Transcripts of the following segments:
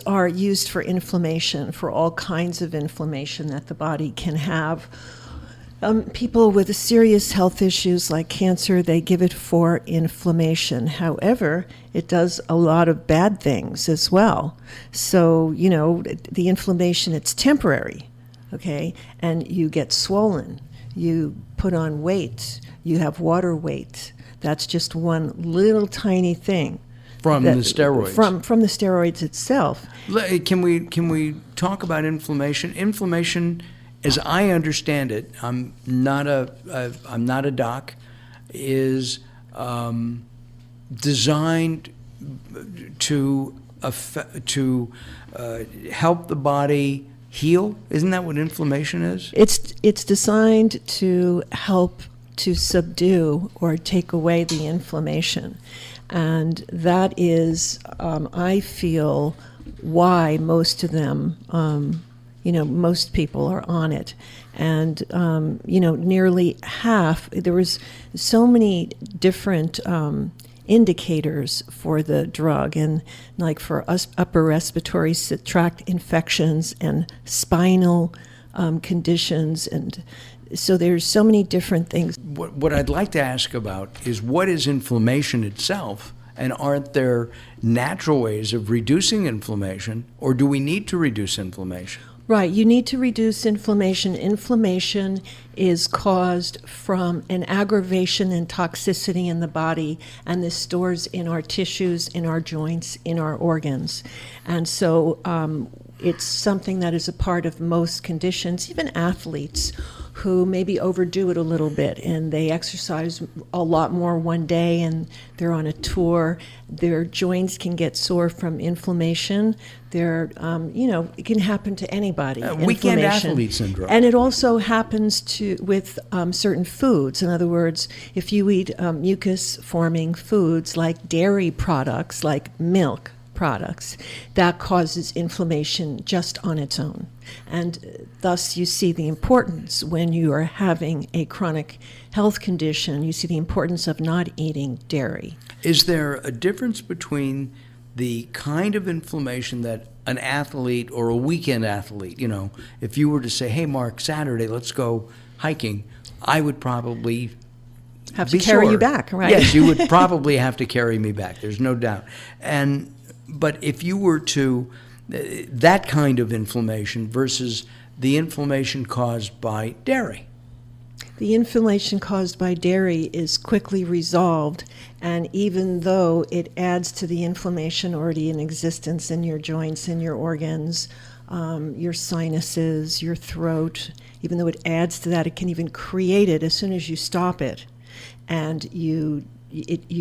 are used for inflammation, for all kinds of inflammation that the body can have. People with serious health issues like cancer, they give it for inflammation. However, it does a lot of bad things as well. So, the inflammation, it's temporary, okay? And you get swollen, you put on weight, you have water weight. That's just one little tiny thing. From the steroids. From the steroids itself. Can we talk about inflammation? Inflammation, as I understand it, I'm not a doc, is designed to help the body heal. Isn't that what inflammation is? It's designed to help to subdue or take away the inflammation. And that is, I feel, why most of them, most people are on it. And, nearly half, there was so many different indicators for the drug, and like for us, upper respiratory tract infections and spinal conditions, and so there's so many different things. What I'd like to ask about is, what is inflammation itself, and aren't there natural ways of reducing inflammation, or do we need to reduce inflammation? Right, you need to reduce inflammation. Inflammation is caused from an aggravation and toxicity in the body, and this stores in our tissues, in our joints, in our organs. And so it's something that is a part of most conditions, even athletes who maybe overdo it a little bit, and they exercise a lot more one day and they're on a tour. Their joints can get sore from inflammation. It can happen to anybody. Weekend athlete syndrome. And it also happens with certain foods. In other words, if you eat mucus-forming foods like dairy products, like milk products, that causes inflammation just on its own. And thus you see the importance when you are having a chronic health condition, you see the importance of not eating dairy. Is there a difference between the kind of inflammation that an athlete or a weekend athlete, if you were to say, hey, Mark, Saturday, let's go hiking, I would probably have to carry you back, right? Yes, you would probably have to carry me back. There's no doubt. But if you were to, that kind of inflammation versus the inflammation caused by dairy. The inflammation caused by dairy is quickly resolved, and even though it adds to the inflammation already in existence in your joints, in your organs, your sinuses, your throat, even though it adds to that, it can even create it as soon as you stop it, and you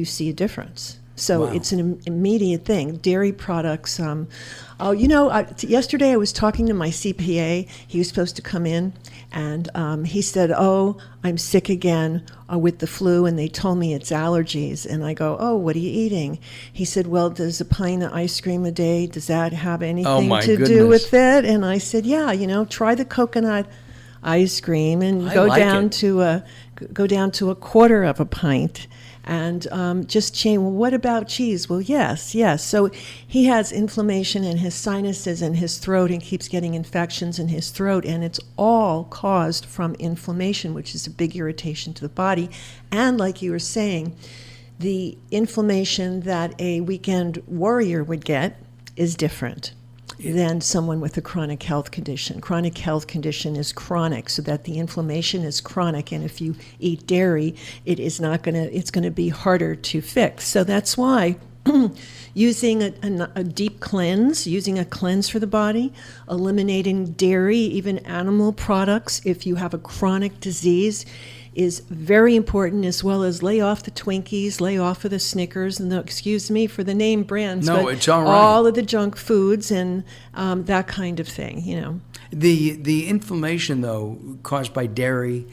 see a difference. So wow. It's an immediate thing. Dairy products. Yesterday I was talking to my CPA. He was supposed to come in, and he said, "Oh, I'm sick again with the flu, and they told me it's allergies." And I go, "Oh, what are you eating?" He said, "Well, does a pint of ice cream a day, does that have anything to do with it?" And I said, "Yeah, try the coconut ice cream and go down to a quarter of a pint." And just change, well, what about cheese? Well, yes. So he has inflammation in his sinuses and his throat and keeps getting infections in his throat. And it's all caused from inflammation, which is a big irritation to the body. And like you were saying, the inflammation that a weekend warrior would get is different than someone with a chronic health condition. Chronic health condition is chronic, so that the inflammation is chronic, and if you eat dairy, it's going to be harder to fix. So that's why using a deep cleanse, using a cleanse for the body, eliminating dairy, even animal products, if you have a chronic disease, is very important, as well as lay off the Twinkies, lay off of the Snickers, and excuse me for the name brands, no, but it's all right. All of the junk foods and that kind of thing, The inflammation, though, caused by dairy,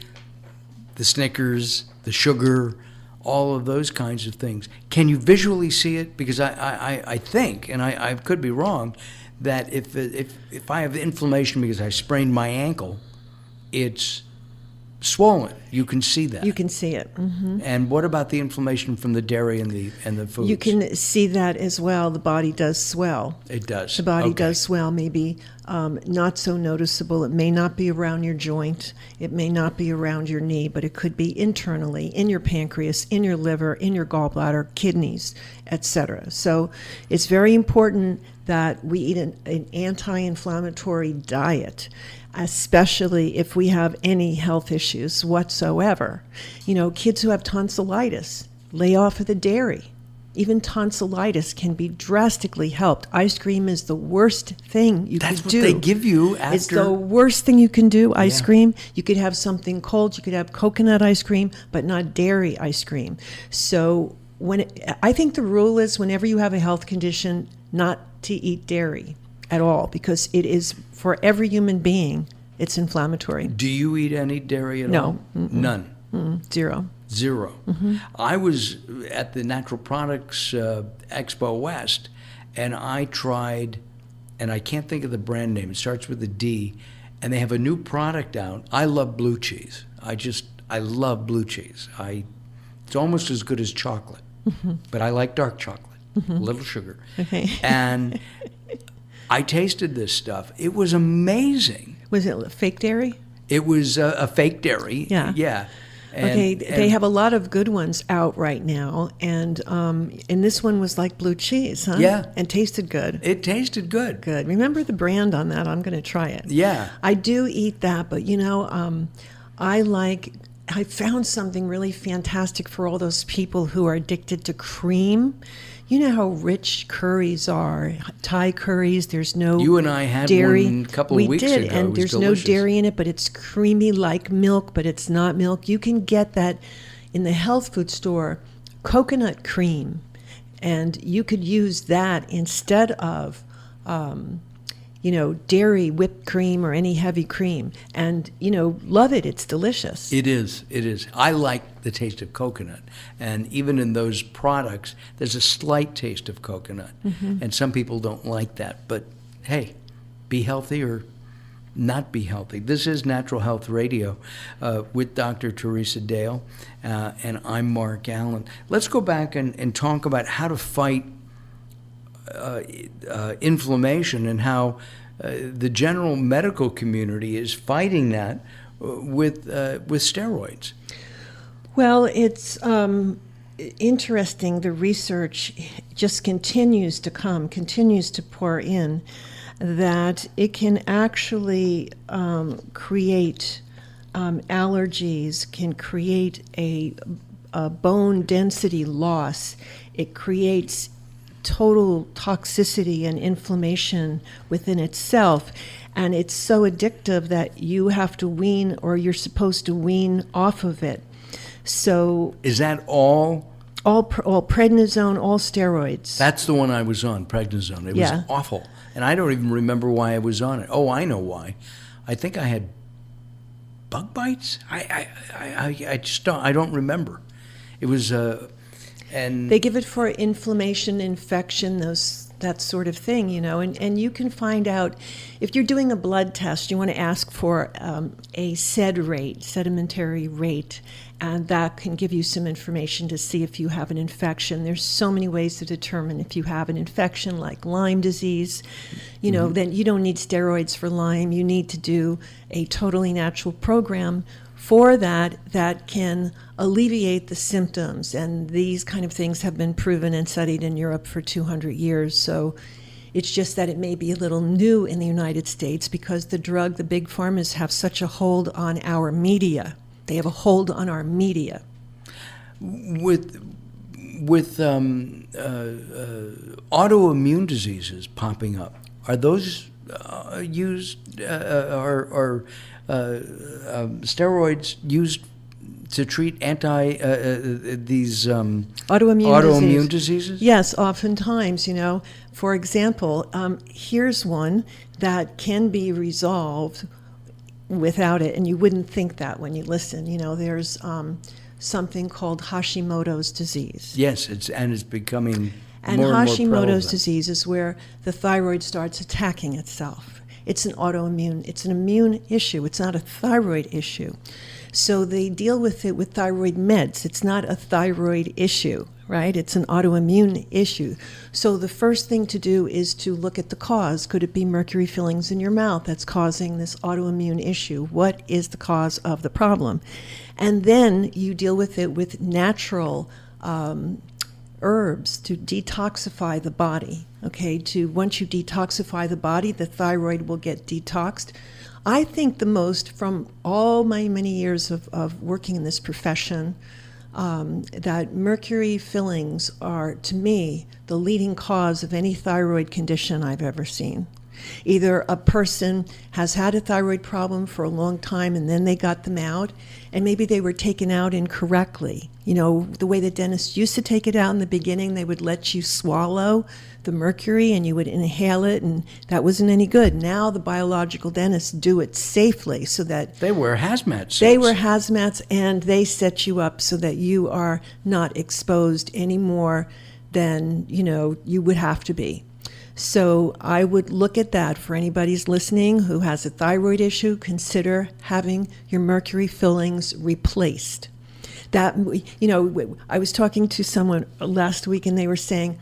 the Snickers, the sugar, all of those kinds of things, can you visually see it? Because I think, and I could be wrong, that if I have inflammation because I sprained my ankle, it's swollen. You can see that. You can see it. And what about the inflammation from the dairy and the foods? You can see that as well. The body does swell. It does. The body Okay. does swell, maybe not so noticeable. It may not be around your joint. It may not be around your knee, but it could be internally, in your pancreas, in your liver, in your gallbladder, kidneys, etc. So it's very important that we eat an anti-inflammatory diet, especially if we have any health issues whatsoever. You know, kids who have tonsillitis, lay off of the dairy. Even tonsillitis can be drastically helped. Ice cream is the worst thing you That's could what do. they give you after. It's the worst thing you can do, ice Yeah. cream. You could have something cold. You could have coconut ice cream, but not dairy ice cream. So I think the rule is whenever you have a health condition, not to eat dairy at all, because it is, for every human being, it's inflammatory. Do you eat any dairy at No. all? None. Zero. Zero. I was at the Natural Products Expo West, and I tried, and I can't think of the brand name. It starts with a D, and they have a new product out. I love blue cheese. I love blue cheese. It's almost as good as chocolate, but I like dark chocolate, a little sugar. Okay. And I tasted this stuff. It was amazing. Was it fake dairy? It was a fake dairy. Yeah. Yeah. Okay, they have a lot of good ones out right now, and this one was like blue cheese, huh? Yeah. And tasted good. It tasted good. Good. Remember the brand on that? I'm going to try it. Yeah. I do eat that, but you know, I found something really fantastic for all those people who are addicted to cream. You know how rich curries are, Thai curries. There's no You and I had dairy. one a couple we of weeks did, ago. and It was there's delicious. no dairy in it, but it's creamy like milk, but it's not milk. You can get that in the health food store, coconut cream, and you could use that instead of dairy whipped cream or any heavy cream, and love it. It's delicious. It is. It is. I like the taste of coconut, and even in those products, there's a slight taste of coconut, and some people don't like that. But hey, be healthy or not be healthy. This is Natural Health Radio with Dr. Teresa Dale, and I'm Mark Allen. Let's go back and talk about how to fight inflammation and how the general medical community is fighting that with steroids. Well, it's interesting. The research just continues to pour in, that it can actually create allergies, can create a bone density loss. It creates total toxicity and inflammation within itself, and it's so addictive that you have to wean, or you're supposed to wean off of it. So Is that all? all prednisone, all steroids. That's the one I was on, prednisone. It Yeah. was awful, and I don't even remember why I was on it. Oh, I know why. I think I had bug bites. I just don't. I don't remember. It was and They give it for inflammation, infection, that sort of thing, and you can find out if you're doing a blood test. You want to ask for a sedimentary rate, and that can give you some information to see if you have an infection. There's so many ways to determine if you have an infection, like Lyme disease. Then you don't need steroids for Lyme. You need to do a totally natural program for that can alleviate the symptoms. And these kind of things have been proven and studied in Europe for 200 years. So it's just that it may be a little new in the United States because the big pharmas have such a hold on our media. They have a hold on our media. with autoimmune diseases popping up, are those used or steroids used to treat these Autoimmune diseases? Yes, oftentimes, For example, here's one that can be resolved without it, and you wouldn't think that when you listen. There's something called Hashimoto's disease. Yes, it's becoming And more and more Hashimoto's prevalent. disease is where the thyroid starts attacking itself. It's an immune issue. It's not a thyroid issue. So they deal with it with thyroid meds. It's not a thyroid issue, right? It's an autoimmune issue. So the first thing to do is to look at the cause. Could it be mercury fillings in your mouth that's causing this autoimmune issue? What is the cause of the problem? And then you deal with it with natural herbs to detoxify the body. Okay, once you detoxify the body, the thyroid will get detoxed. I think the most, from all my many years of working in this profession, that mercury fillings are, to me, the leading cause of any thyroid condition I've ever seen. Either a person has had a thyroid problem for a long time and then they got them out, and maybe they were taken out incorrectly. You know, the way the dentists used to take it out in the beginning, they would let you swallow the mercury and you would inhale it, and that wasn't any good. Now the biological dentists do it safely so that They wear hazmat suits. they wear hazmats, and they set you up so that you are not exposed any more than, you would have to be. So I would look at that for anybody's listening who has a thyroid issue. Consider having your mercury fillings replaced. That, I was talking to someone last week and they were saying,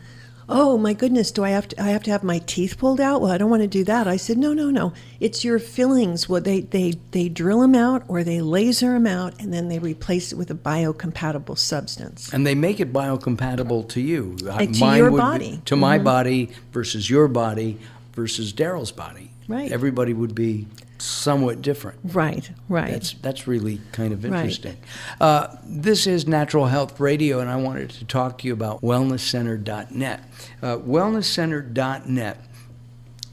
"Oh my goodness, do I have to have my teeth pulled out?" Well, I don't want to do that. I said, no. It's your fillings. Well, they drill them out or they laser them out, and then they replace it with a biocompatible substance. And they make it biocompatible to you. To your body. To my body versus your body versus Daryl's body. Right. Everybody would be somewhat different. Right. That's really kind of Right. interesting. This is Natural Health Radio, and I wanted to talk to you about wellnesscenter.net. Wellnesscenter.net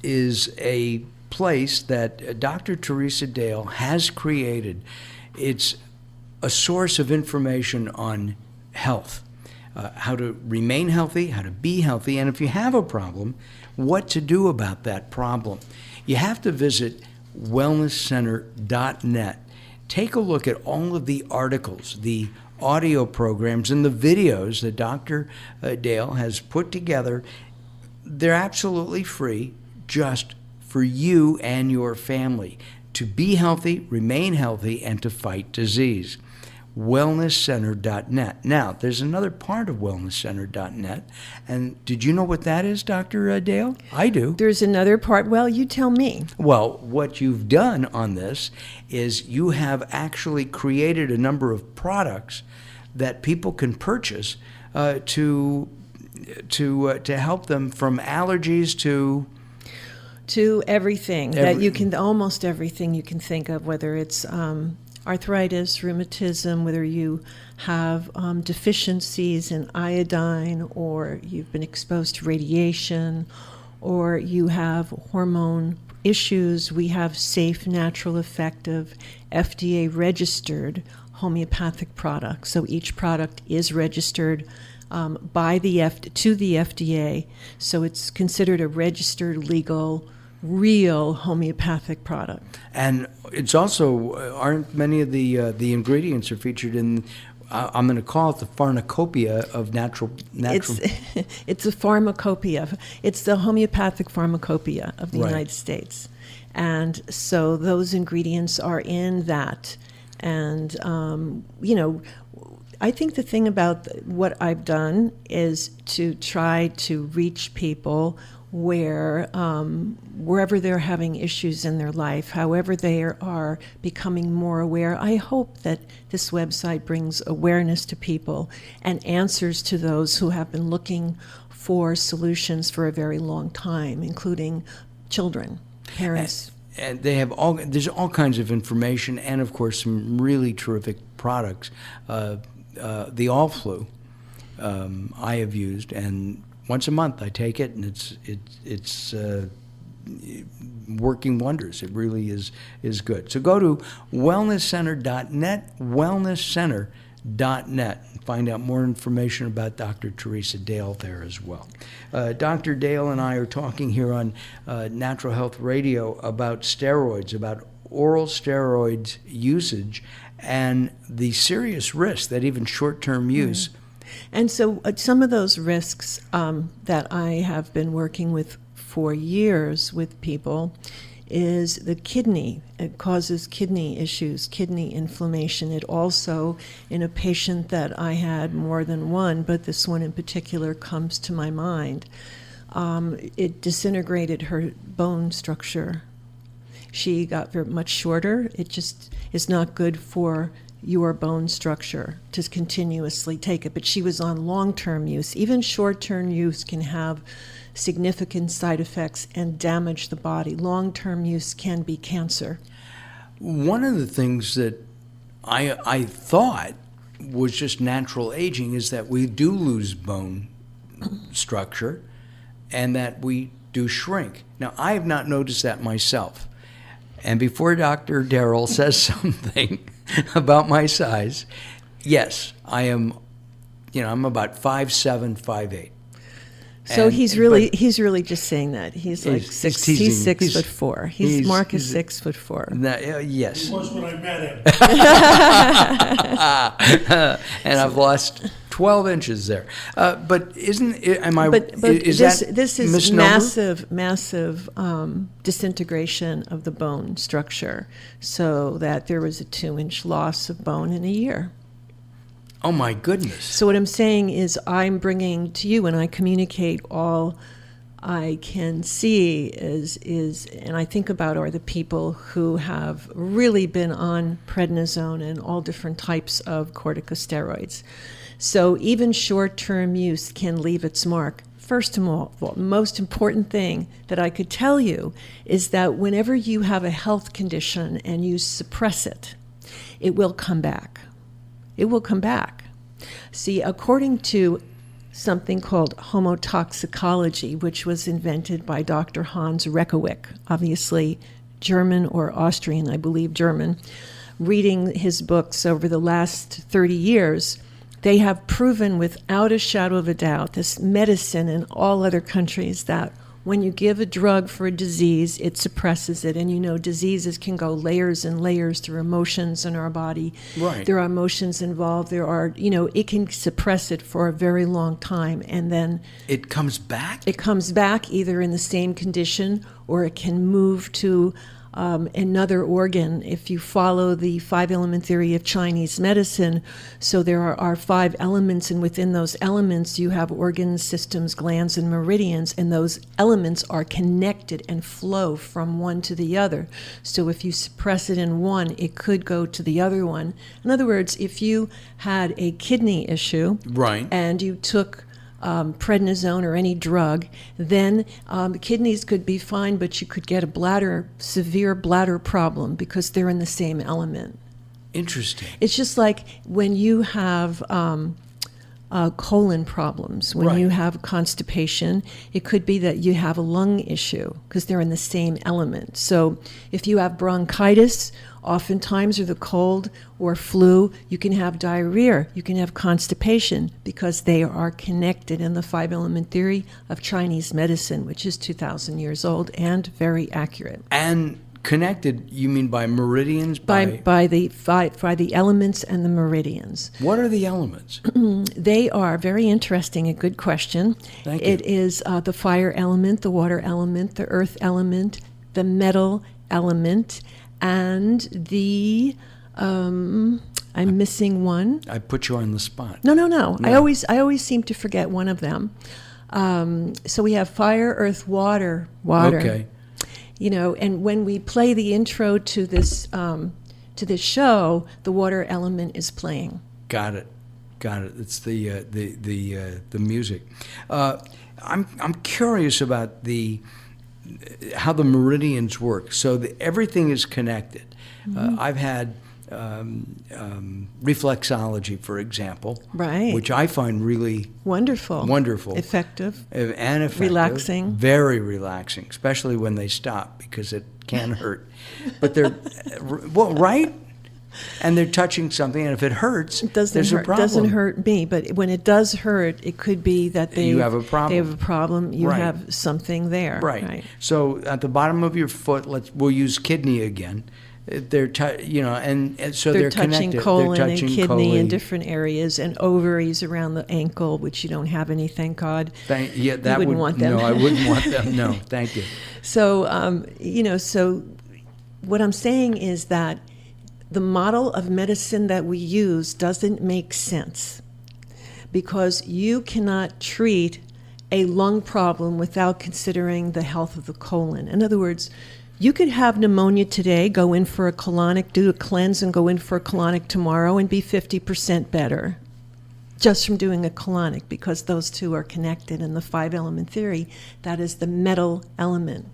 is a place that Dr. Teresa Dale has created. It's a source of information on health, how to remain healthy, how to be healthy, and if you have a problem, what to do about that problem. You have to visit wellnesscenter.net. Take a look at all of the articles, the audio programs, and the videos that Dr. Dale has put together. They're absolutely free, just for you and your family to be healthy, remain healthy, and to fight disease. wellnesscenter.net. Now, there's another part of wellnesscenter.net, and did you know what that is, Dr. Dale? I do. There's another part. Well, you tell me. Well, what you've done on this is you have actually created a number of products that people can purchase to help them from allergies To everything that you can, almost everything you can think of, whether it's arthritis, rheumatism, whether you have deficiencies in iodine, or you've been exposed to radiation, or you have hormone issues. We have safe, natural, effective, FDA-registered homeopathic products. So each product is registered to the FDA. So it's considered a registered, legal, real homeopathic product. And it's also, aren't many of the ingredients are featured in, I'm going to call it the pharmacopoeia of natural. It's a pharmacopoeia. It's the homeopathic pharmacopoeia of the Right. United States. And so those ingredients are in that. And, I think the thing about what I've done is to try to reach people wherever they're having issues in their life, however they are becoming more aware. I hope that this website brings awareness to people and answers to those who have been looking for solutions for a very long time, including children, parents. And they have there's all kinds of information, and of course some really terrific products. The All Flu I have used, and once a month I take it, and it's working wonders. It really is good. So go to wellnesscenter.net, wellnesscenter.net, and find out more information about Dr. Teresa Dale there as well. Dr. Dale and I are talking here on Natural Health Radio about steroids, about oral steroids usage, and the serious risk that even short-term use. And so some of those risks that I have been working with for years with people is the kidney. It causes kidney issues, kidney inflammation. It also, in a patient that I had more than one, but this one in particular comes to my mind, it disintegrated her bone structure. She got very much shorter. It just is not good for your bone structure to continuously take it. But she was on long-term use. Even short-term use can have significant side effects and damage the body. Long-term use can be cancer. One of the things that I thought was just natural aging is that we do lose bone structure and that we do shrink. Now, I have not noticed that myself. And before Dr. Darrell says something about my size, yes, I am, I'm about 5'7", 5'8". So he's really just saying that. He's like He's 6. teasing. He's 6'4". Mark is 6'4". Yes. He was when I met him. And I've lost 12 inches there. But isn't it, am I, But is this that is misnomer? massive disintegration of the bone structure, so that there was a 2-inch loss of bone in a year. Oh my goodness. So what I'm saying is I'm bringing to you, and I communicate all I can see is and I think about are the people who have really been on prednisone and all different types of corticosteroids. So even short-term use can leave its mark. First of all, the most important thing that I could tell you is that whenever you have a health condition and you suppress it, it will come back. It will come back. See, according to something called homotoxicology, which was invented by Dr. Hans Reckwick, obviously German or Austrian, I believe German, reading his books over the last 30 years, they have proven without a shadow of a doubt, this medicine in all other countries, that when you give a drug for a disease, it suppresses it. And diseases can go layers and layers through emotions in our body. Right. There are emotions involved. There are, it can suppress it for a very long time. And then It comes back? it comes back either in the same condition or it can move to another organ if you follow the 5-element theory of Chinese medicine. So there are 5 elements, and within those elements you have organs, systems, glands, and meridians, and those elements are connected and flow from one to the other. So if you suppress it in one, it could go to the other one. In other words, if you had a kidney issue Right. and you took prednisone or any drug, then kidneys could be fine, but you could get a severe bladder problem because they're in the same element. Interesting. It's just like when you have colon problems, when Right. you have constipation, it could be that you have a lung issue because they're in the same element. So if you have bronchitis, oftentimes, or the cold or flu, you can have diarrhea, you can have constipation because they are connected in the 5-element theory of Chinese medicine, which is 2,000 years old and very accurate. And connected, you mean by meridians? By the elements and the meridians. What are the elements? They are very interesting, a good question. Thank you. It is the fire element, the water element, the earth element, the metal element, and the I'm missing one. I put you on the spot. No. No. I always seem to forget one of them. So we have fire, earth, water. Okay. And when we play the intro to this show, the water element is playing. Got it. It's the music. I'm curious about how the meridians work. So everything is connected. Mm-hmm. I've had reflexology, for example, Right. which I find really Wonderful. Effective. and effective. Relaxing. Very relaxing, especially when they stop because it can hurt. But they're, well, right? And they're touching something, and if it hurts, there's a problem. Doesn't hurt me, but when it does hurt, it could be that You have a problem. They have a problem. You Right. have something there. Right. So at the bottom of your foot, we'll use kidney again. and so They're they're touching connected. colon they're and touching kidney in colon. different areas, and ovaries around the ankle, which you don't have any, thank God. That you wouldn't want them. No, I wouldn't want them. No, thank you. So, so what I'm saying is that the model of medicine that we use doesn't make sense, because you cannot treat a lung problem without considering the health of the colon. In other words, you could have pneumonia today, go in for a colonic, do a cleanse, and go in for a colonic tomorrow and be 50% better just from doing a colonic, because those two are connected in the 5-element theory. That is the metal element.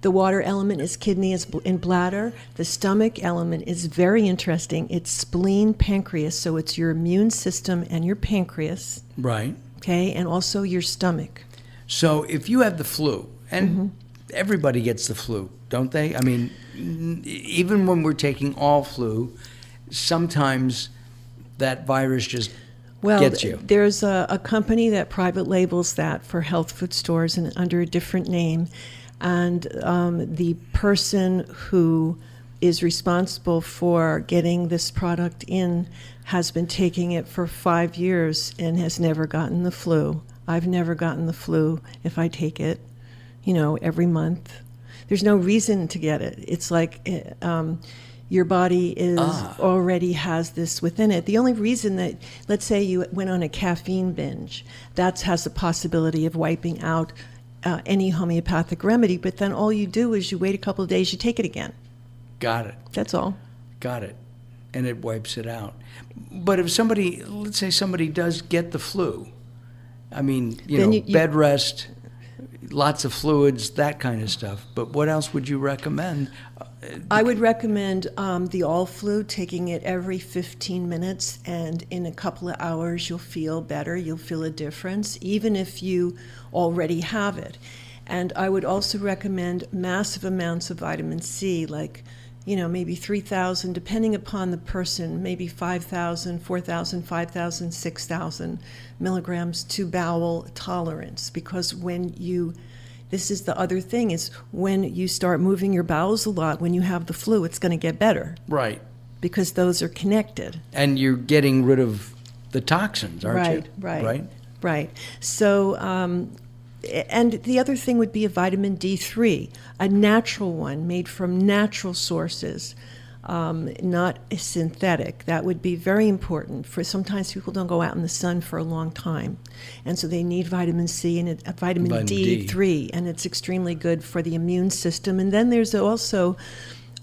The water element is kidney and bladder. The stomach element is very interesting. It's spleen, pancreas, so it's your immune system and your pancreas. Right. Okay, and also your stomach. So if you have the flu, and everybody gets the flu, don't they? I mean, even when we're taking all flu, sometimes that virus just gets you. There's a company that private labels that for health food stores and under a different name. And the person who is responsible for getting this product in has been taking it for 5 years and has never gotten the flu. I've never gotten the flu if I take it, every month. There's no reason to get it. It's like your body already has this within it. The only reason that, let's say you went on a caffeine binge, that has the possibility of wiping out any homeopathic remedy, but then all you do is you wait a couple of days, you take it again. Got it. That's all. Got it. And it wipes it out. But if let's say somebody does get the flu, I mean, bed rest, lots of fluids, that kind of stuff. But what else would you recommend? I would recommend the All Flu, taking it every 15 minutes, and in a couple of hours you'll feel better, you'll feel a difference, even if you already have it. And I would also recommend massive amounts of vitamin C, like, maybe 3,000, depending upon the person, maybe 5,000, 4,000, 5,000, 6,000 milligrams to bowel tolerance, because this is the other thing, is when you start moving your bowels a lot, when you have the flu, it's going to get better. Right. Because those are connected. And you're getting rid of the toxins, aren't you? Right. So, and the other thing would be a vitamin D3, a natural one made from natural sources, not a synthetic. That would be very important. For sometimes people don't go out in the sun for a long time, and so they need vitamin C and vitamin D3, and it's extremely good for the immune system. And then there's also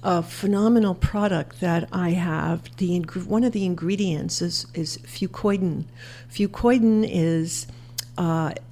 a phenomenal product that I have. One of the ingredients is fucoidan. Fucoidan is Fucoiden.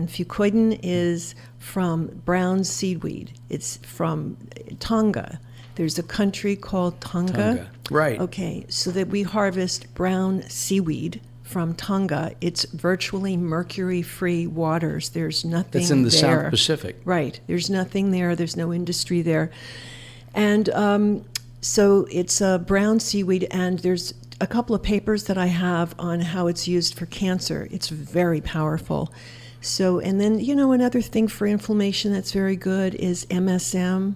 Fucoidan is from brown seaweed. It's from Tonga. There's a country called Tonga. Right. Okay, so that we harvest brown seaweed from Tonga. It's virtually mercury-free waters. There's nothing there. That's in the South Pacific. Right. There's nothing there. There's no industry there. And so it's a brown seaweed, and there's a couple of papers that I have on how it's used for cancer. It's very powerful. So, and then, another thing for inflammation that's very good is MSM.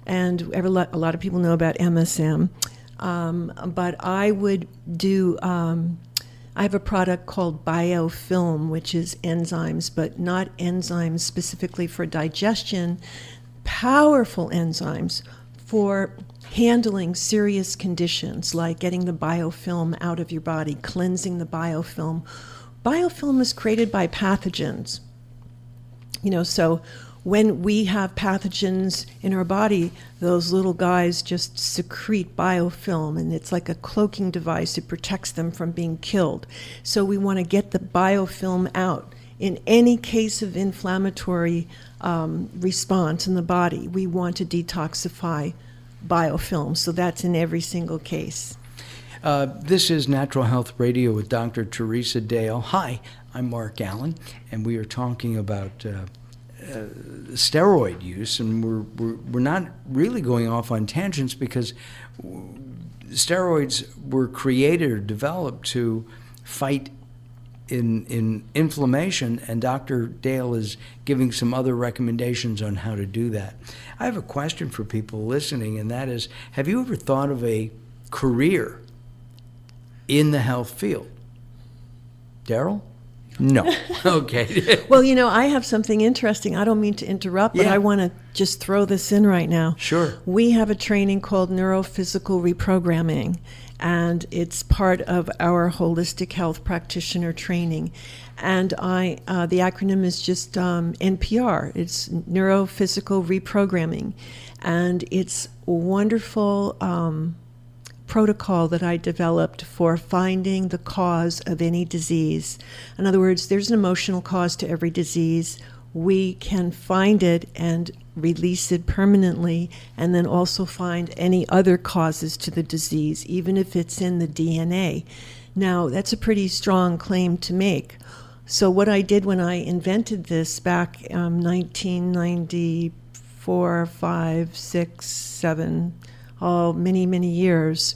And a lot of people know about MSM. But I would do, I have a product called Biofilm, which is enzymes, but not enzymes specifically for digestion, powerful enzymes for handling serious conditions, like getting the biofilm out of your body, cleansing the biofilm. Biofilm is created by pathogens. So when we have pathogens in our body, those little guys just secrete biofilm, and it's like a cloaking device. It protects them from being killed. So we want to get the biofilm out. In any case of inflammatory response in the body, we want to detoxify biofilm. So that's in every single case. This is Natural Health Radio with Dr. Teresa Dale. Hi, I'm Mark Allen, and we are talking about steroid use, and we're not really going off on tangents, because steroids were created or developed to fight in inflammation, and Dr. Dale is giving some other recommendations on how to do that. I have a question for people listening, and that is, have you ever thought of a career in the health field? Daryl? No. Okay. Well, I have something interesting. I don't mean to interrupt, but Yeah. I want to just throw this in right now. Sure. We have a training called Neurophysical Reprogramming, and it's part of our holistic health practitioner training. And the acronym is just NPR. It's Neurophysical Reprogramming, and it's a wonderful protocol that I developed for finding the cause of any disease. In other words, there's an emotional cause to every disease. We can find it and release it permanently, and then also find any other causes to the disease, even if it's in the DNA. Now, that's a pretty strong claim to make. So what I did when I invented this back 1994, 5, 6, 7, many years,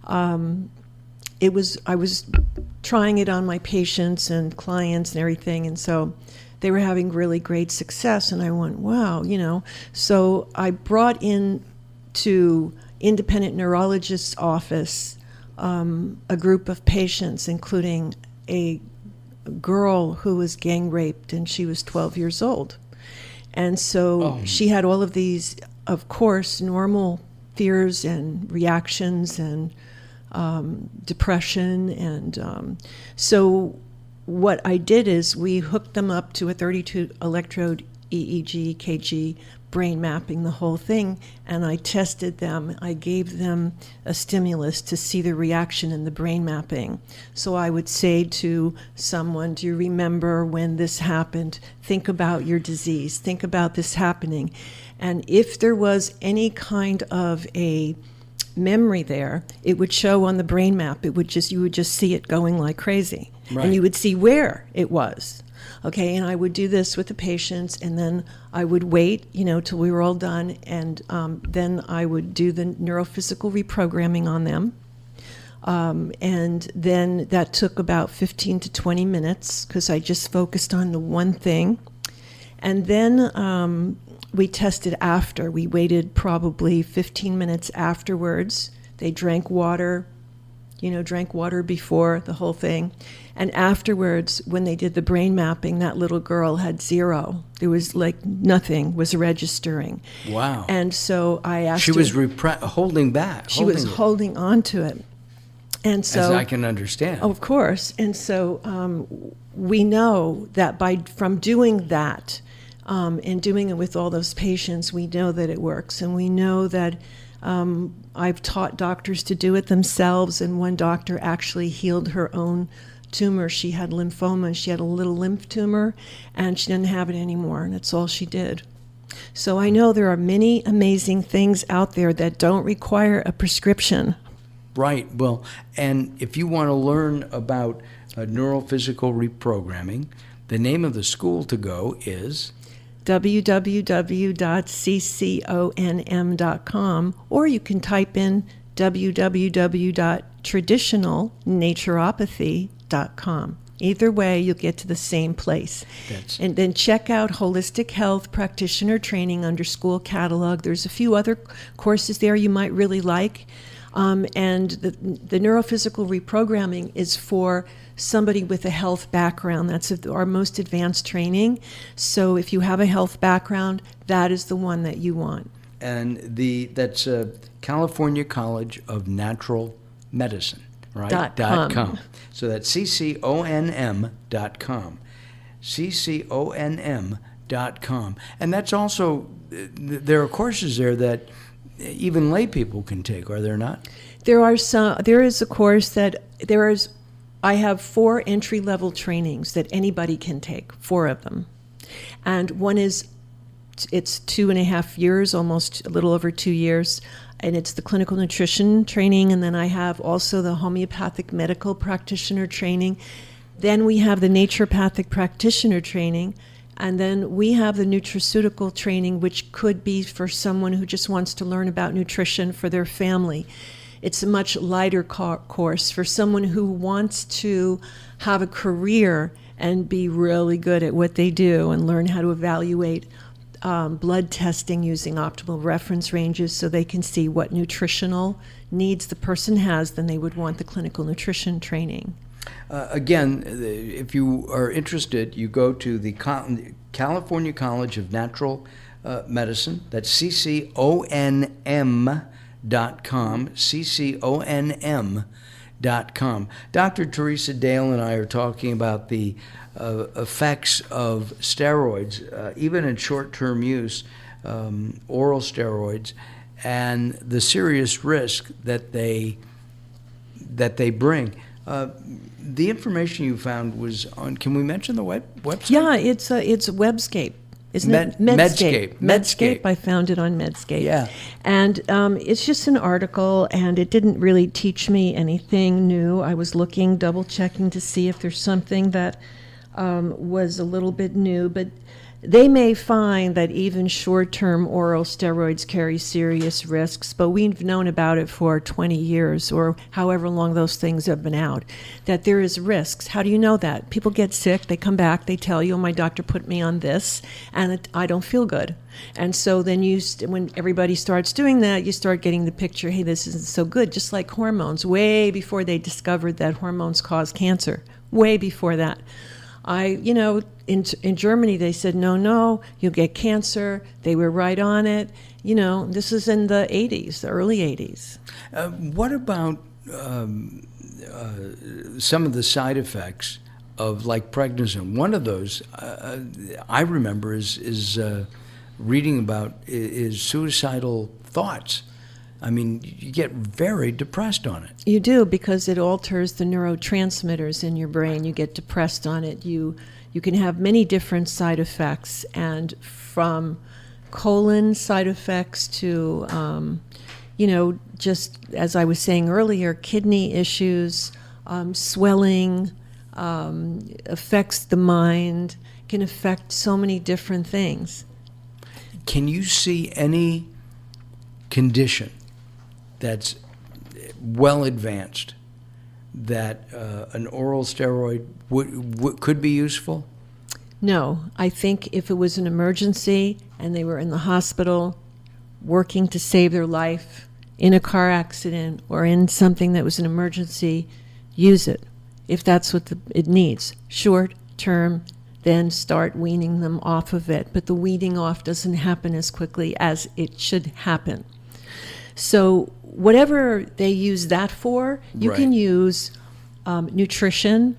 I was trying it on my patients and clients and everything, and so they were having really great success, and I went, wow, So I brought in to independent neurologist's office a group of patients, including a girl who was gang raped, and she was 12 years old. And so she had all of these, of course, normal fears and reactions and depression. And so what I did is we hooked them up to a 32 electrode EEG, KG, brain mapping, the whole thing, and I tested them. I gave them a stimulus to see the reaction in the brain mapping. So I would say to someone, do you remember when this happened? Think about your disease. Think about this happening. And if there was any kind of a memory there, it would show on the brain map. You would just see it going like crazy. Right. And you would see where it was. Okay, and I would do this with the patients, and then I would wait, till we were all done, and then I would do the neurophysical reprogramming on them. And then that took about 15 to 20 minutes because I just focused on the one thing. And then we tested after. We waited probably 15 minutes afterwards. They drank water, before the whole thing. And afterwards, when they did the brain mapping, that little girl had 0. There was nothing was registering. Wow. And so I asked She her, was holding back. she was holding on to it. And so, as I can understand. of course. And so we know that from doing that and doing it with all those patients, we know that it works. And we know that I've taught doctors to do it themselves, and one doctor actually healed her own tumor. She had lymphoma, and she had a little lymph tumor, and she didn't have it anymore, and that's all she did. So I know there are many amazing things out there that don't require a prescription. Right. Well, and if you want to learn about neurophysical reprogramming, the name of the school to go is www.cconm.com, or you can type in www.traditionalnaturopathy.com. Either way, you'll get to the same place. And then check out Holistic Health Practitioner Training under School Catalog. There's a few other courses there you might really like. And the neurophysical reprogramming is for somebody with a health background. That's our most advanced training. So if you have a health background, that is the one that you want. And that's California College of Natural Medicine, right? .com. So that's cconm.com. cconm.com. And that's also, there are courses there that even lay people can take, are there not? There is a course that I have 4 entry-level trainings that anybody can take, 4 of them. And one it's 2.5 years, almost a little over 2 years, and it's the clinical nutrition training, and then I have also the homeopathic medical practitioner training. Then we have the naturopathic practitioner training, and then we have the nutraceutical training, which could be for someone who just wants to learn about nutrition for their family. It's a much lighter course for someone who wants to have a career and be really good at what they do and learn how to evaluate blood testing using optimal reference ranges so they can see what nutritional needs the person has. Then they would want the clinical nutrition training. Again, if you are interested, you go to the California College of Natural Medicine. That's cconm.com, cconm.com. Dr. Teresa Dale and I are talking about the effects of steroids, even in short-term use, oral steroids, and the serious risk that they bring. The information you found was on. Can we mention the website? Yeah, it's Webscape, isn't it? Medscape. Medscape. I found it on Medscape. Yeah, and it's just an article, and it didn't really teach me anything new. I was looking, double checking to see if there's something that was a little bit new, but they may find that even short-term oral steroids carry serious risks, but we've known about it for 20 years or however long those things have been out, that there is risks. How do you know that? People get sick, they come back, they tell you, oh, my doctor put me on this, and I don't feel good. And so then when everybody starts doing that, you start getting the picture, hey, this isn't so good, just like hormones, way before they discovered that hormones cause cancer, way before that. In Germany, they said, no, you'll get cancer. They were right on it. This is in the 80s, the early 80s. What about some of the side effects of, like, prednisone? One of those I remember is reading about is suicidal thoughts. I mean, you get very depressed on it. You do, because it alters the neurotransmitters in your brain. You get depressed on it. You can have many different side effects, and from colon side effects to, just as I was saying earlier, kidney issues, swelling, affects the mind, can affect so many different things. Can you see any condition that's well advanced that an oral steroid could be useful? No. I think if it was an emergency and they were in the hospital working to save their life in a car accident or in something that was an emergency, use it if that's what it needs. Short term, then start weaning them off of it. But the weaning off doesn't happen as quickly as it should happen. So whatever they use that for, you Right. can use nutrition,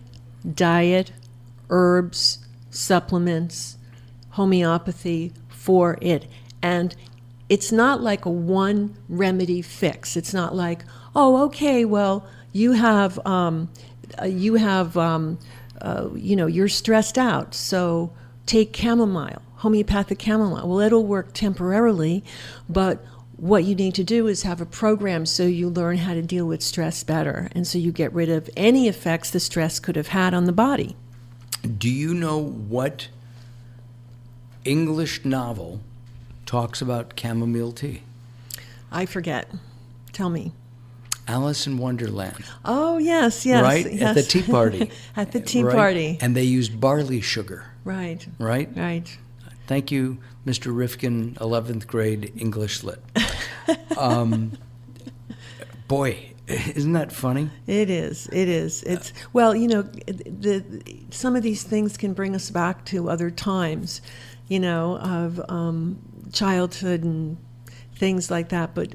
diet, herbs, supplements, homeopathy for it. And it's not like a one remedy fix. It's not like, oh, okay, well, you're stressed out, so take chamomile, homeopathic chamomile. Well, it'll work temporarily, but what you need to do is have a program so you learn how to deal with stress better, and so you get rid of any effects the stress could have had on the body. Do you know what English novel talks about chamomile tea? I forget. Tell me. Alice in Wonderland. Oh, yes. Right? Yes. At the tea party. At the tea Right? party. And they used barley sugar. Right. Right? Right. Thank you, Mr. Rifkin, 11th grade English Lit. Boy, isn't that funny? It is. It's some of these things can bring us back to other times, of childhood and things like that. But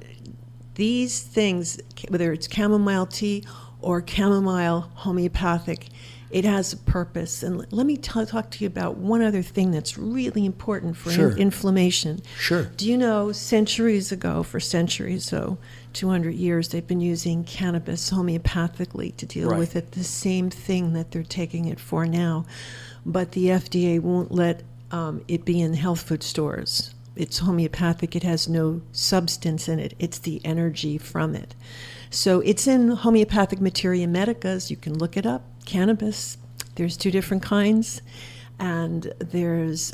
these things, whether it's chamomile tea or chamomile homeopathic, it has a purpose. And let me talk to you about one other thing that's really important for Sure. inflammation. Sure. Do you know, centuries ago, for centuries, so 200 years, they've been using cannabis homeopathically to deal Right. with it, the same thing that they're taking it for now. But the FDA won't let it be in health food stores. It's homeopathic. It has no substance in it. It's the energy from it. So it's in Homeopathic Materia Medicas. You can look it up. Cannabis. There's two different kinds, and there's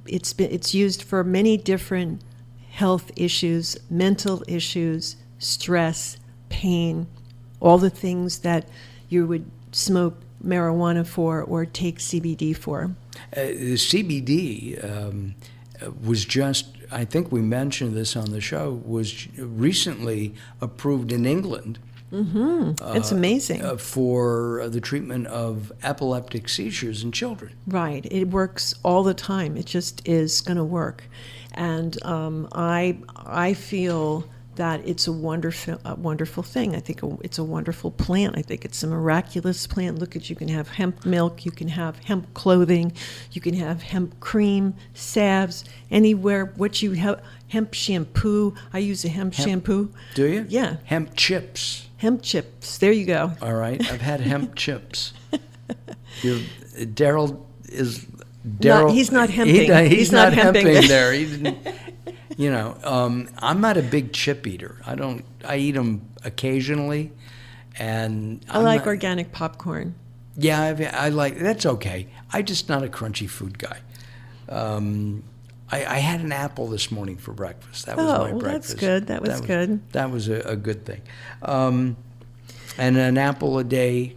it's used for many different health issues, mental issues, stress, pain, all the things that you would smoke marijuana for or take CBD for. The CBD was just, I think we mentioned this on the show, was recently approved in England. It's amazing. For the treatment of epileptic seizures in children. Right. It works all the time. It just is going to work. And I feel that it's a wonderful thing. I think it's a wonderful plant. I think it's a miraculous plant. Look at, you can have hemp milk, you can have hemp clothing, you can have hemp cream, salves, anywhere. What you have, hemp shampoo. I use a hemp shampoo. Do you? Yeah. Hemp chips. Hemp chips. There you go. All right. I've had hemp chips. Daryl is... He's not hemping. He's not hemping there. He didn't... You know, I'm not a big chip eater. I eat them occasionally, and I like organic popcorn. Yeah, I like, that's okay. I'm just not a crunchy food guy. I had an apple this morning for breakfast. That was my breakfast. That's good. That was good. That was a good thing. And an apple a day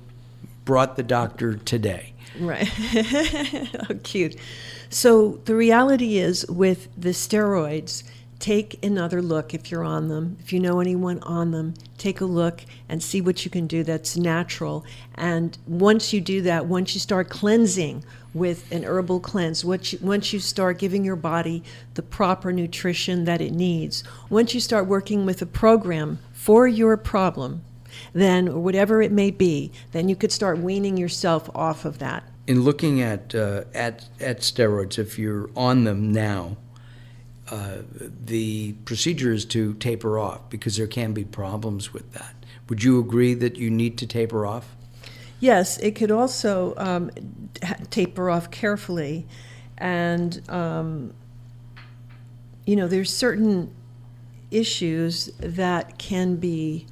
brought the doctor today. Right. Oh, cute. So the reality is, with the steroids, take another look if you're on them. If you know anyone on them, take a look and see what you can do that's natural. And once you do that, once you start cleansing with an herbal cleanse, once you start giving your body the proper nutrition that it needs, once you start working with a program for your problem, then whatever it may be, then you could start weaning yourself off of that. In looking at steroids, if you're on them now, the procedure is to taper off because there can be problems with that. Would you agree that you need to taper off? Yes, it could also taper off carefully. And, there's certain issues that can be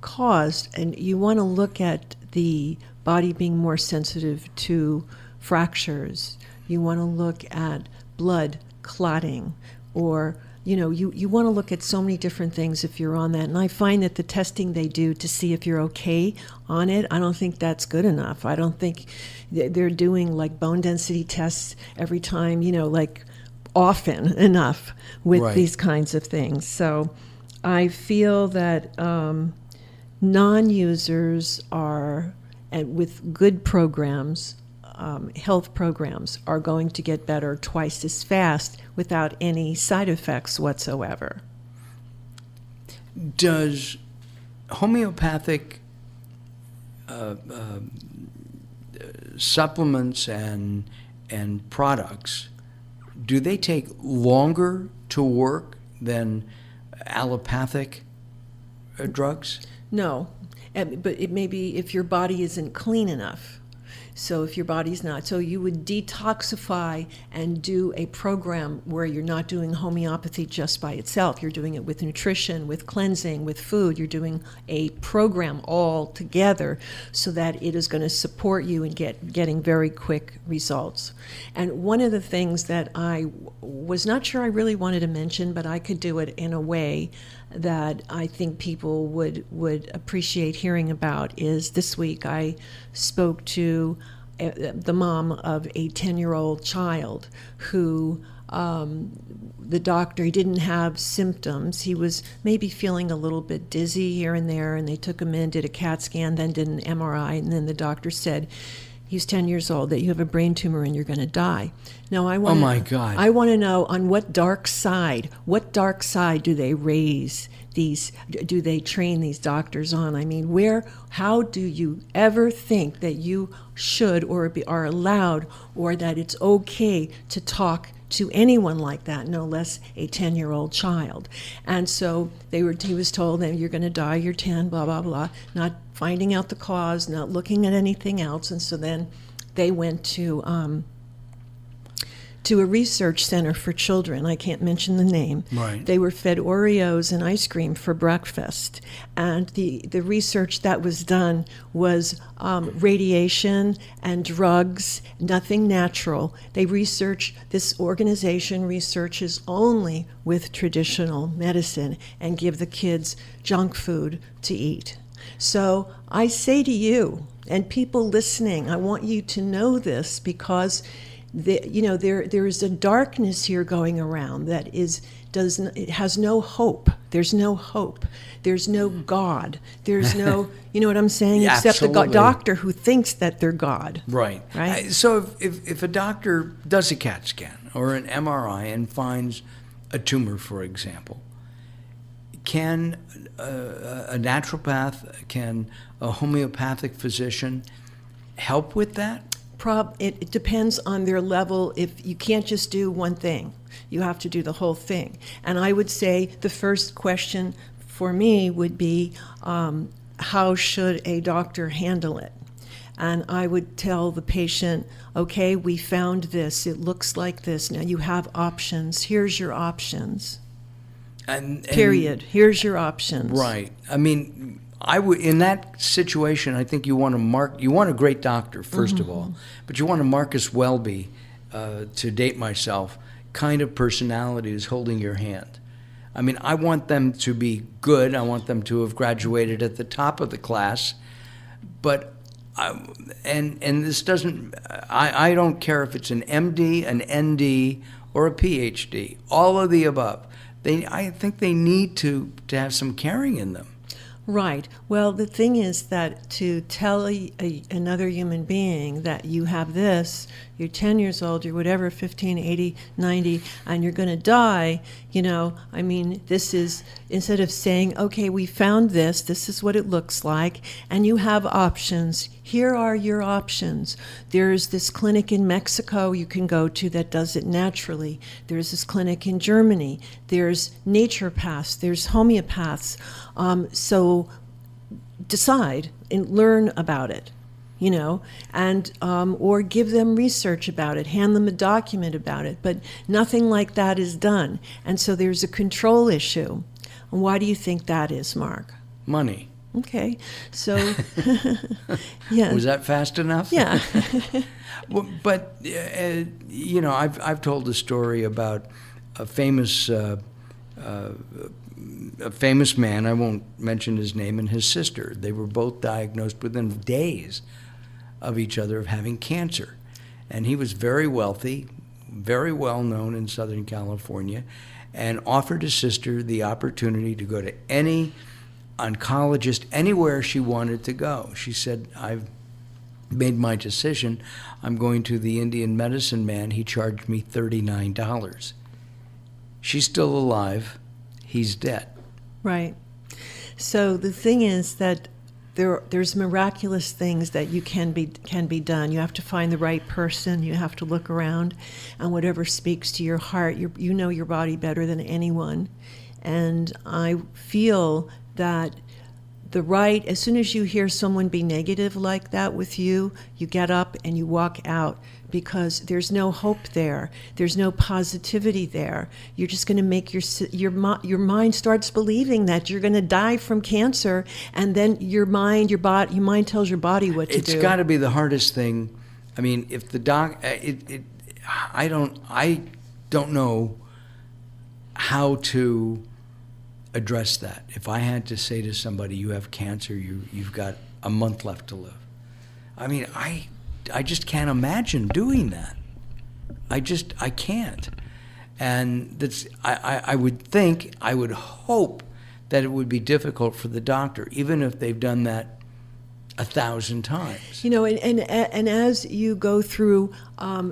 caused, and you want to look at the body being more sensitive to fractures. You want to look at blood clotting, or you want to look at so many different things if you're on that. And I find that the testing they do to see if you're okay on it, I don't think that's good enough. I don't think they're doing like bone density tests every time, like often enough with these kinds of things. So I feel that non-users are, and with good programs, health programs, are going to get better twice as fast without any side effects whatsoever. Does homeopathic supplements and products, do they take longer to work than allopathic drugs? No, but it may be if your body isn't clean enough. So if your body's not, so you would detoxify and do a program where you're not doing homeopathy just by itself. You're doing it with nutrition, with cleansing, with food. You're doing a program all together so that it is going to support you in getting very quick results. And one of the things that I was not sure I really wanted to mention, but I could do it in a way that I think people would appreciate hearing about, is this week I spoke to the mom of a 10-year-old child who the doctor, he didn't have symptoms. He was maybe feeling a little bit dizzy here and there, and they took him in, did a CAT scan, then did an MRI, and then the doctor said, he's 10 years old, that you have a brain tumor and you're going to die. Now, I want Oh my God. I want to know, on what dark side do they raise these, do they train these doctors on? I mean, how do you ever think that you should or are allowed, or that it's okay to talk to anyone like that, no less a 10-year-old child? And so he was told that you're going to die, you're 10, blah, blah, blah, not finding out the cause, not looking at anything else. And so then they went to to a research center for children. I can't mention the name. Right. They were fed Oreos and ice cream for breakfast. And the research that was done was radiation and drugs, nothing natural. This organization researches only with traditional medicine and give the kids junk food to eat. So I say to you, and people listening, I want you to know this, because there is a darkness here going around that it has no hope. There's no hope. There's no God. There's no, you know what I'm saying? Yeah, except absolutely. the doctor who thinks that they're God. Right. Right? So if a doctor does a CAT scan or an MRI and finds a tumor, for example, can a naturopath, can a homeopathic physician help with that? It depends on their level. If you can't just do one thing, you have to do the whole thing. And I would say the first question for me would be, how should a doctor handle it? And I would tell the patient, okay, we found this. It looks like this. Now you have options. Here's your options. And Period. Here's your options. Right. I mean, I would, in that situation, I think you want a great doctor, first of all, but you want a Marcus Welby, to date myself, kind of personality who's holding your hand. I mean, I want them to be good. I want them to have graduated at the top of the class, but and this doesn't, I don't care if it's an MD, an ND, or a PhD, all of the above. I think they need to have some caring in them. Right. Well, the thing is that to tell another human being that you have this, you're 10 years old, you're whatever, 15, 80, 90, and you're going to die, I mean, this is, instead of saying, okay, we found this is what it looks like, and you have options. Here are your options. There's this clinic in Mexico you can go to that does it naturally. There's this clinic in Germany. There's naturopaths. There's homeopaths. So decide and learn about it, and or give them research about it, hand them a document about it. But nothing like that is done. And so there's a control issue. And why do you think that is, Mark? Money. Okay, so yeah. Was that fast enough? Yeah. Well, but I've told a story about a famous man. I won't mention his name, and his sister. They were both diagnosed within days of each other of having cancer, and he was very wealthy, very well known in Southern California, and offered his sister the opportunity to go to any oncologist anywhere she wanted to go. She said, I've made my decision. I'm going to the Indian medicine man. He charged me $39. She's still alive. He's dead. Right. So the thing is that there's miraculous things that can be done. You have to find the right person. You have to look around, and whatever speaks to your heart. You know your body better than anyone. And I feel that as soon as you hear someone be negative like that with you, you get up and you walk out, because there's no hope there. There's no positivity there. You're just going to make your mind starts believing that you're going to die from cancer, and then your mind tells your body what to do. It's got to be the hardest thing. I mean, if the I don't know how to address that. If I had to say to somebody, you have cancer, you've got a month left to live. I mean, I just can't imagine doing that. I can't. And that's, I would hope that it would be difficult for the doctor, even if they've done that 1,000 times. And as you go through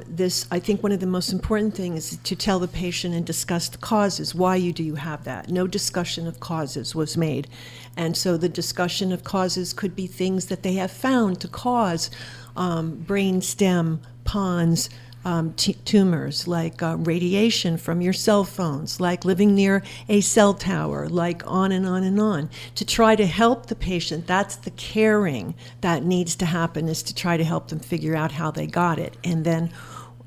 this, I think one of the most important things is to tell the patient and discuss the causes. Why do you have that? No discussion of causes was made. And so the discussion of causes could be things that they have found to cause brain stem, pons, tumors, like radiation from your cell phones, like living near a cell tower, like on and on and on, to try to help the patient. That's the caring that needs to happen, is to try to help them figure out how they got it. And then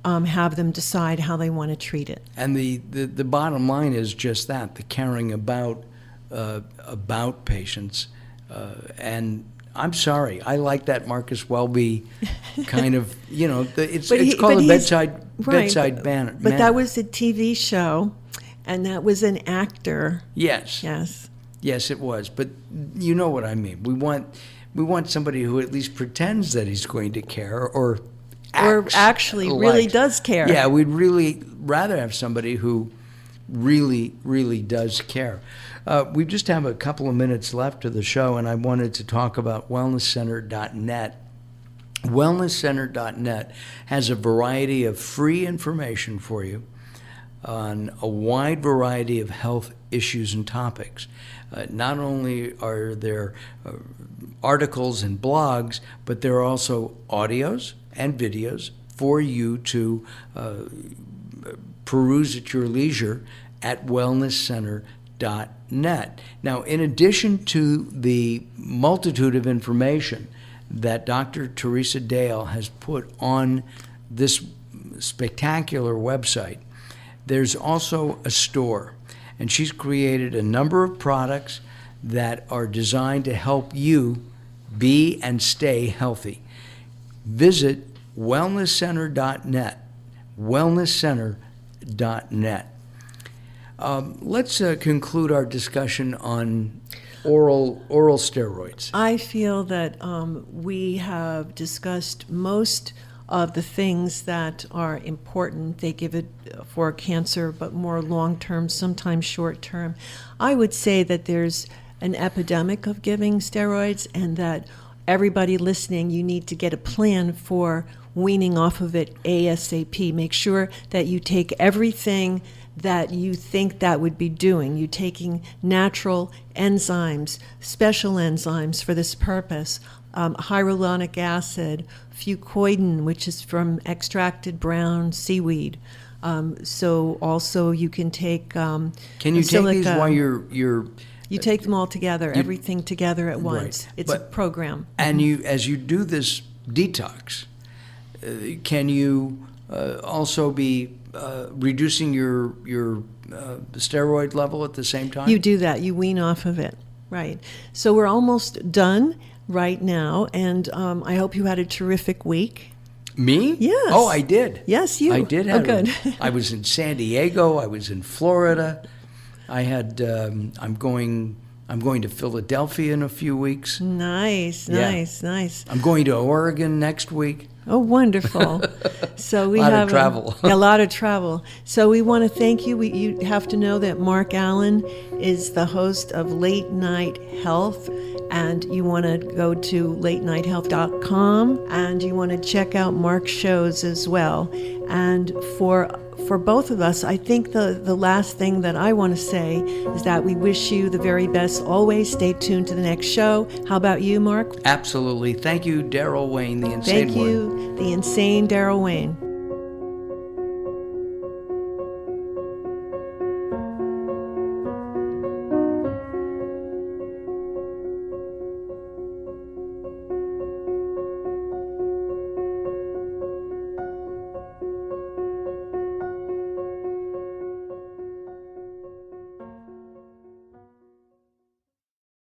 have them decide how they want to treat it. And the bottom line is just that, the caring about patients. And I'm sorry, I like that Marcus Welby kind of, it's called a bedside manner. But that was a TV show, and that was an actor. Yes. Yes. Yes, it was. But you know what I mean. We want somebody who at least pretends that he's going to care, or actually really does care. Yeah, we'd really rather have somebody who really, really does care. We just have a couple of minutes left of the show, and I wanted to talk about wellnesscenter.net. Wellnesscenter.net has a variety of free information for you on a wide variety of health issues and topics. Not only are there articles and blogs, but there are also audios and videos for you to peruse at your leisure at wellnesscenter.net. Now, in addition to the multitude of information that Dr. Teresa Dale has put on this spectacular website, there's also a store. And she's created a number of products that are designed to help you be and stay healthy. Visit wellnesscenter.net, wellnesscenter.net. Let's conclude our discussion on oral steroids. I feel that we have discussed most of the things that are important. They give it for cancer, but more long-term, sometimes short-term. I would say that there's an epidemic of giving steroids, and that everybody listening, you need to get a plan for weaning off of it ASAP. Make sure that you take everything that you think that would be doing. You're taking natural enzymes, special enzymes for this purpose, hyaluronic acid, fucoidan, which is from extracted brown seaweed. So also you can take Can you silica. take these while you're You take them all together, everything together at once. Right. It's a program. And as you do this detox, can you also be reducing your steroid level at the same time? You do that. You wean off of it. Right. So we're almost done right now, and I hope you had a terrific week. Me? Yes. Oh, I did. Yes, you. I did Oh, have good. I was in San Diego. I was in Florida. I had. I'm going to Philadelphia in a few weeks. Nice. I'm going to Oregon next week. Oh, wonderful. So we Lot of have travel. A lot of travel. So we want to thank you. You have to know that Mark Allen is the host of Late Night Health, and you want to go to latenighthealth.com, and you want to check out Mark's shows as well. And for both of us, I think the last thing that I want to say is that we wish you the very best. Always stay tuned to the next show. How about you, Mark? Absolutely. Thank you, Daryl Wayne, the insane one. Thank you, the insane Daryl Wayne.